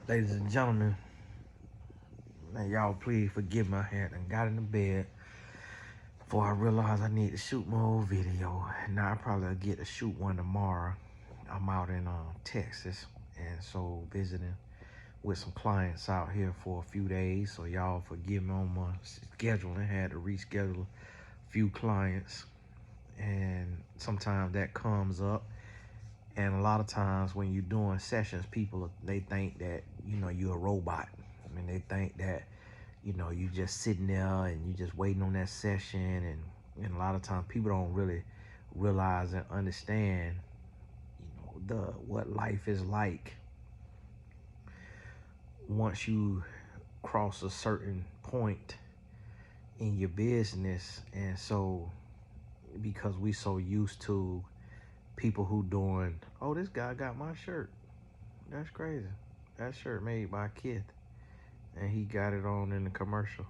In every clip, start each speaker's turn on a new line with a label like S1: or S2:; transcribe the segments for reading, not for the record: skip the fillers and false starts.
S1: Ladies and gentlemen, now y'all please forgive me. I had and got in the bed before I realized I need to shoot my old video. Now I probably get to shoot one tomorrow. I'm out in Texas, and so visiting with some clients out here for a few days. So y'all forgive me on my scheduling. Had to reschedule a few clients, and sometimes that comes up. And a lot of times when you're doing sessions, people, they think that, you're a robot. I mean, they think that, you just sitting there and you just waiting on that session. And a lot of times people don't really realize and understand, what life is like once you cross a certain point in your business. And so because we so used to people who doing, oh, this guy got my shirt. That's crazy. That shirt made by Kith, and he got it on in the commercial.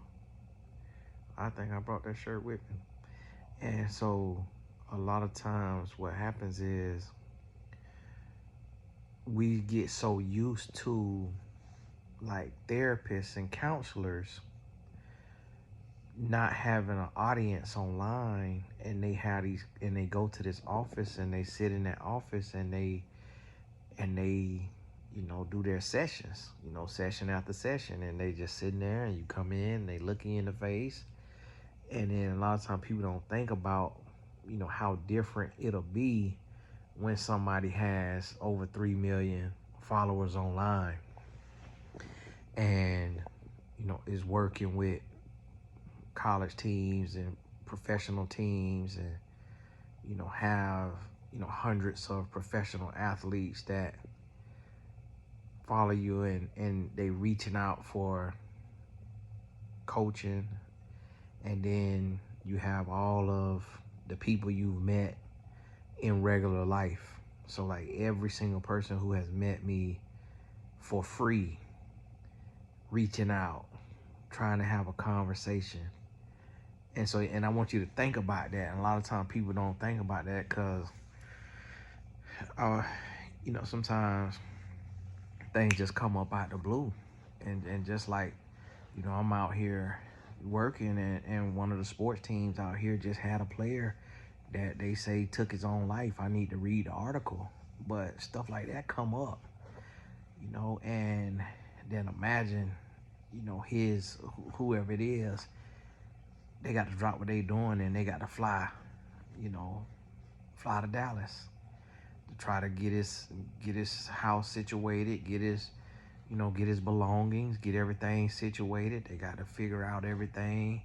S1: I think I brought that shirt with me. And so a lot of times what happens is we get so used to, like, therapists and counselors not having an audience online, and they have these, and they go to this office and they sit in that office and they do their sessions, session after session, and they just sitting there, and you come in, they look you in the face. And then a lot of times people don't think about, how different it'll be when somebody has over 3 million followers online and, is working with college teams and professional teams, and, have, hundreds of professional athletes that follow you, and they reaching out for coaching. And then you have all of the people you've met in regular life. So like every single person who has met me for free, reaching out, trying to have a conversation. And so, and I want you to think about that. And a lot of times people don't think about that because, sometimes things just come up out the blue. And just like, I'm out here working, and one of the sports teams out here just had a player that they say took his own life. I need to read the article. But stuff like that come up, and then imagine, whoever it is, they got to drop what they doing and they got to fly to Dallas to try to get his house situated, get his belongings, get everything situated. They got to figure out everything.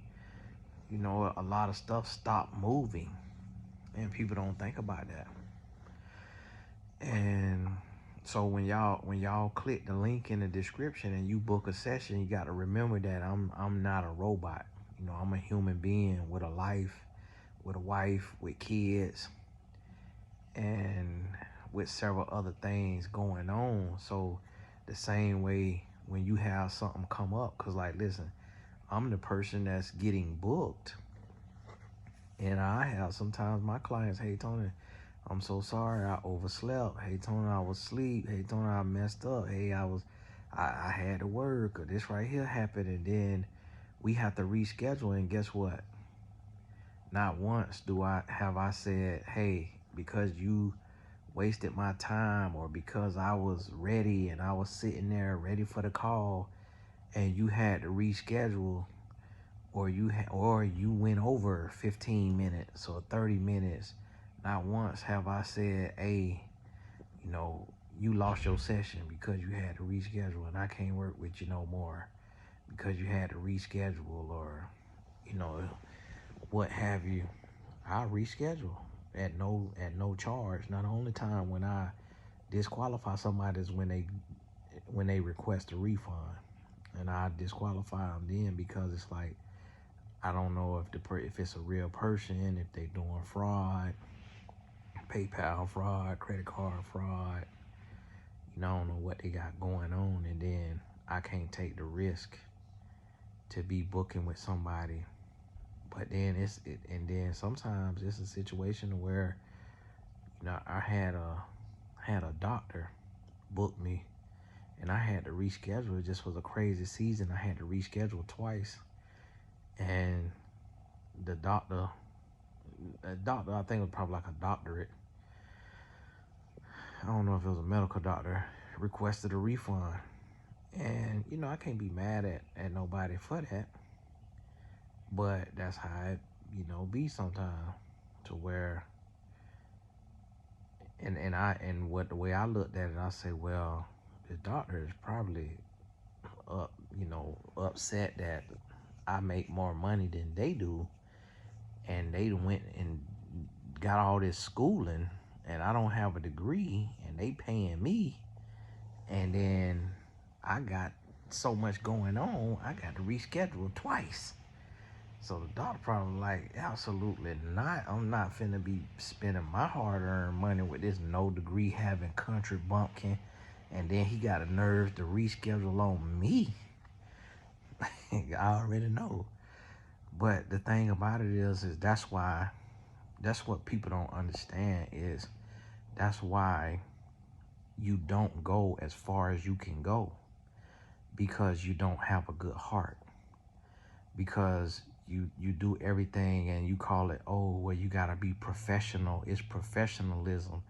S1: A lot of stuff stopped moving, and people don't think about that. And so when y'all click the link in the description and you book a session, you got to remember that I'm not a robot. I'm a human being with a life, with a wife, with kids, and with several other things going on. So the same way when you have something come up, because, like, listen, I'm the person that's getting booked, and I have sometimes my clients, hey Tony, I'm so sorry I overslept. Hey Tony, I was asleep. Hey Tony, I messed up. Hey, I had to work, or this right here happened, and then we have to reschedule. And guess what? Not once have I said, hey, because you wasted my time, or because I was ready and I was sitting there ready for the call and you had to reschedule, or you went over 15 minutes or 30 minutes. Not once have I said, hey, you lost your session because you had to reschedule, and I can't work with you no more because you had to reschedule, or what have you. I'll reschedule at no charge. Now the only time when I disqualify somebody is when they request a refund, and I disqualify them then, because it's like, I don't know if it's a real person, if they doing fraud, PayPal fraud, credit card fraud. I don't know what they got going on, and then I can't take the risk to be booking with somebody. But then and then sometimes it's a situation where, I had a doctor book me, and I had to reschedule. It just was a crazy season. I had to reschedule twice, and the doctor, I think it was probably like a doctorate. I don't know if it was a medical doctor, requested a refund. And, I can't be mad at nobody for that. But that's how it, be sometimes, to where, the way I looked at it, I say, well, the doctor is probably upset that I make more money than they do, and they went and got all this schooling, and I don't have a degree, and they paying me, and then I got so much going on, I got to reschedule twice. So the doctor probably like, absolutely not. I'm not finna be spending my hard-earned money with this no degree having country bumpkin, and then he got a nerve to reschedule on me. I already know. But the thing about it is that's what people don't understand is that's why you don't go as far as you can go, because you don't have a good heart, because you do everything and you call it, oh, well, you got to be professional. It's professionalism.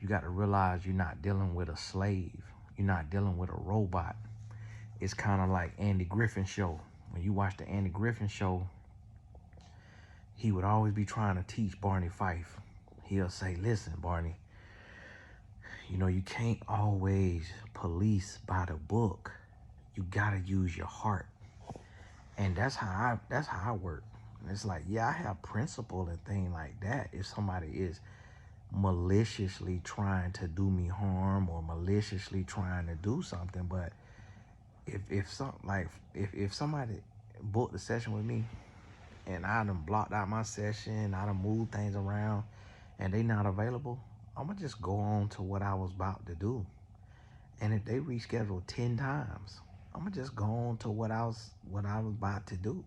S1: You got to realize you're not dealing with a slave. You're not dealing with a robot. It's kind of like Andy Griffin show. When you watch the Andy Griffin show, he would always be trying to teach Barney Fife. He'll say, listen, Barney, you can't always police by the book. You got to use your heart. And that's how I work. It's like, yeah, I have principle and things like that. If somebody is maliciously trying to do me harm or maliciously trying to do something, but if somebody booked a session with me and I done blocked out my session, I done moved things around, and they not available, I'm gonna just go on to what I was about to do. And if they reschedule 10 times, I'm gonna just go on to what I was about to do.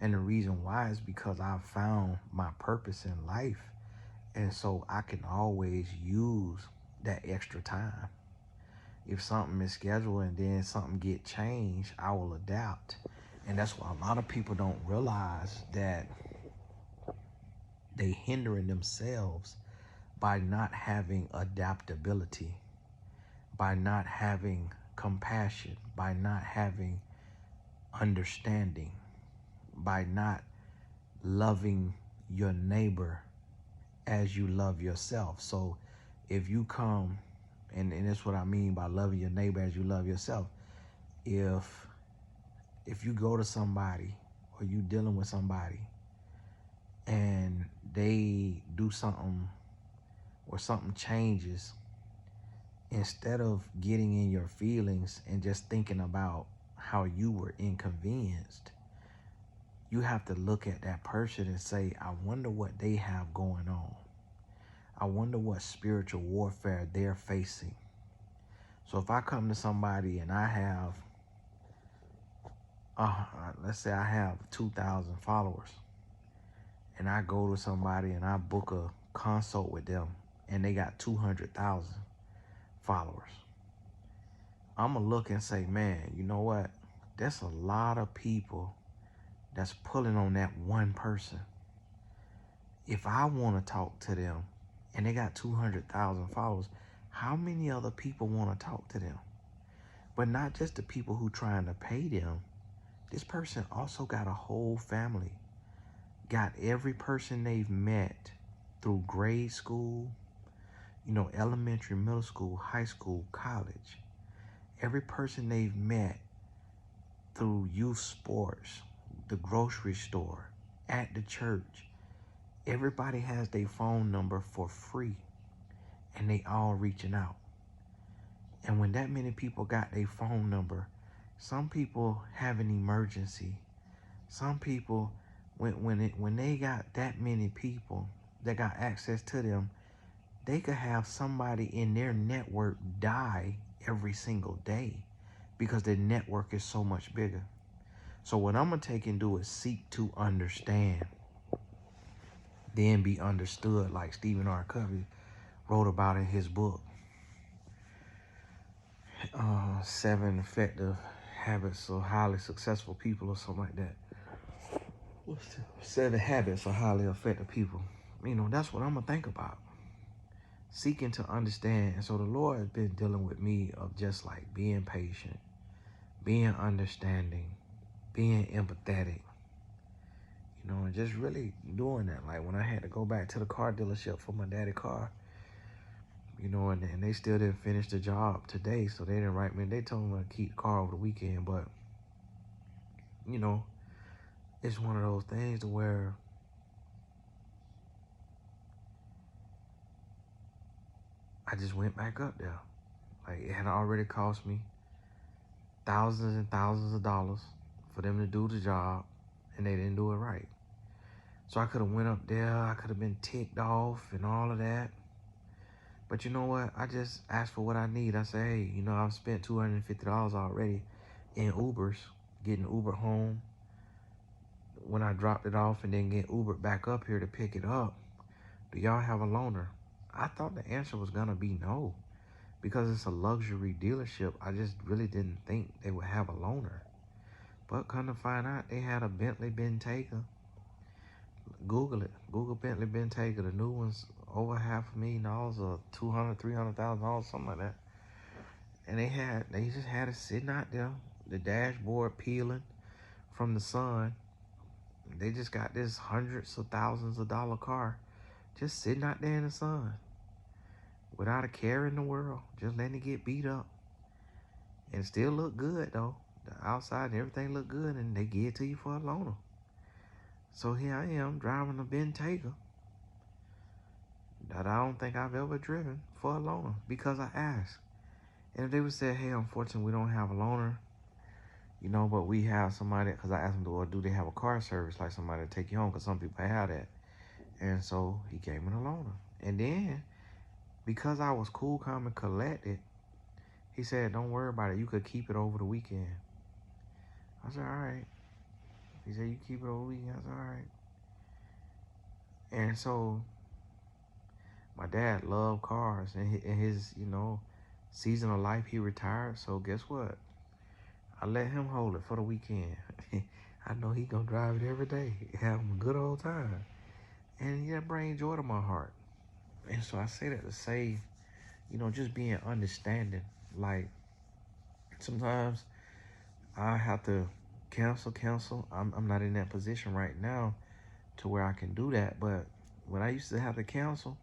S1: And the reason why is because I found my purpose in life, and so I can always use that extra time. If something is scheduled and then something get changed, I will adapt. And that's why a lot of people don't realize that they hindering themselves by not having adaptability, by not having compassion, by not having understanding, by not loving your neighbor as you love yourself. So if you come, and that's what I mean by loving your neighbor as you love yourself. If you go to somebody or you dealing with somebody and they do something or something changes, instead of getting in your feelings and just thinking about how you were inconvenienced, you have to look at that person and say, I wonder what they have going on. I wonder what spiritual warfare they're facing. So if I come to somebody and I have, let's say I have 2,000 followers, and I go to somebody and I book a consult with them and they got 200,000 followers, I'm going to look and say, man, you know what? There's a lot of people that's pulling on that one person. If I want to talk to them and they got 200,000 followers, how many other people want to talk to them? But not just the people who trying to pay them. This person also got a whole family. Got every person they've met through grade school, elementary, middle school, high school, college. Every person they've met through youth sports, the grocery store, at the church. Everybody has their phone number for free, and they all reaching out. And when that many people got their phone number, some people have an emergency. Some people, when they got that many people that got access to them, they could have somebody in their network die every single day because their network is so much bigger. So what I'm going to take and do is seek to understand, then be understood, like Stephen R. Covey wrote about in his book. 7 effective habits of highly successful people or something like that. What's the 7 habits of highly effective people? That's what I'm going to think about. Seeking to understand. And so the Lord has been dealing with me of just like being patient, being understanding, being empathetic, and just really doing that. Like when I had to go back to the car dealership for my daddy's car, and they still didn't finish the job today, so they didn't write me. They told me to keep the car over the weekend, but, it's one of those things to where I just went back up there. Like, it had already cost me thousands and thousands of dollars for them to do the job, and they didn't do it right. So I could have went up there, I could have been ticked off and all of that. But you know what? I just asked for what I need. I said, hey, I've spent $250 already in Ubers, getting Uber home when I dropped it off and then get Uber back up here to pick it up. Do y'all have a loaner? I thought the answer was going to be no, because it's a luxury dealership. I just really didn't think they would have a loaner. But come to find out, they had a Bentley Bentayga. Google it. Google Bentley Bentayga. The new one's over $500,000 or $200,000, $300,000, something like that. And they just had it sitting out there, the dashboard peeling from the sun. They just got this hundreds of thousands of dollar car just sitting out there in the sun without a care in the world, just letting it get beat up. And it still look good though. The outside and everything look good, and they give it to you for a loaner. So here I am driving a Bentayga that I don't think I've ever driven for a loaner because I asked. And if they would say, hey, unfortunately, we don't have a loaner, but we have somebody, because I asked them, do they have a car service, like somebody to take you home, because some people have that. And so he gave me the loaner. And then, because I was cool, calm, and collected, he said, don't worry about it. You could keep it over the weekend. I said, all right. He said, you keep it over the weekend. I said, all right. And so my dad loved cars. And in his, season of life, he retired. So guess what? I let him hold it for the weekend. I know he going to drive it every day. Have a good old time. And that brings joy to my heart. And so I say that to say, just being understanding. Like, sometimes I have to cancel. I'm not in that position right now to where I can do that. But when I used to have to cancel,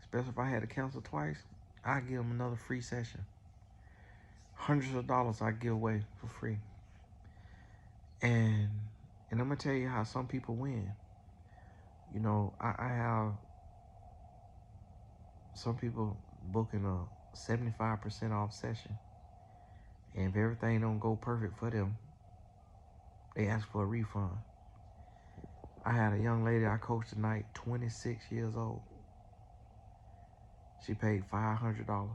S1: especially if I had to cancel twice, I give them another free session. Hundreds of dollars I give away for free. And I'm going to tell you how some people win. I have some people booking a 75% off session. And if everything don't go perfect for them, they ask for a refund. I had a young lady I coached tonight, 26 years old. She paid $500.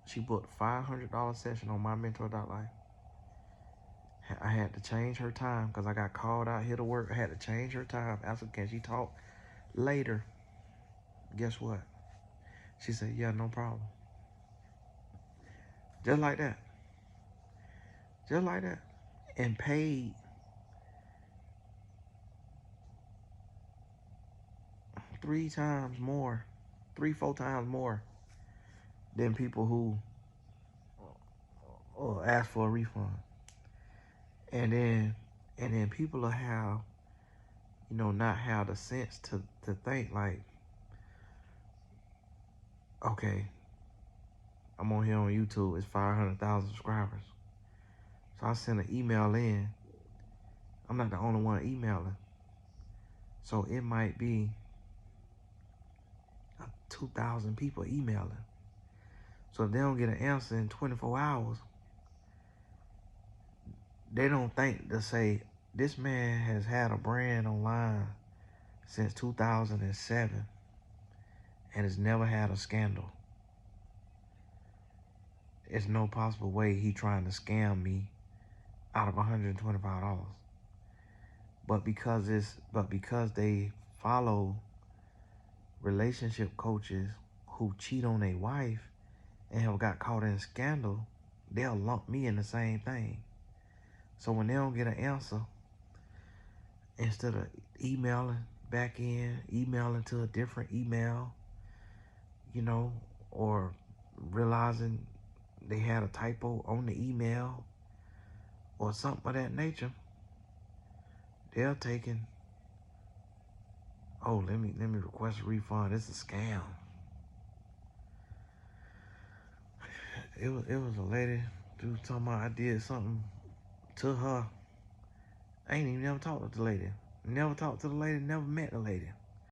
S1: She booked a $500 session on mymentor.life. I had to change her time because I got called out here to work. I had to change her time. I said, can she talk later? Guess what? She said, yeah, no problem. Just like that. Just like that. And paid three, 4 times more than people who ask for a refund. And then people will have, not have the sense to think like, okay, I'm on here on YouTube, it's 500,000 subscribers. So I send an email in. I'm not the only one emailing. So it might be 2,000 people emailing. So if they don't get an answer in 24 hours, they don't think to say, this man has had a brand online since 2007 and has never had a scandal. There's no possible way he trying to scam me out of $125. But because they follow relationship coaches who cheat on their wife and have got caught in scandal, they'll lump me in the same thing. So when they don't get an answer, instead of emailing back in, emailing to a different email, or realizing they had a typo on the email or something of that nature, they're taking, oh, let me request a refund. It's a scam. It was a lady who talking about I did something to her. I ain't even never talked to the lady. Never talked to the lady, never met the lady.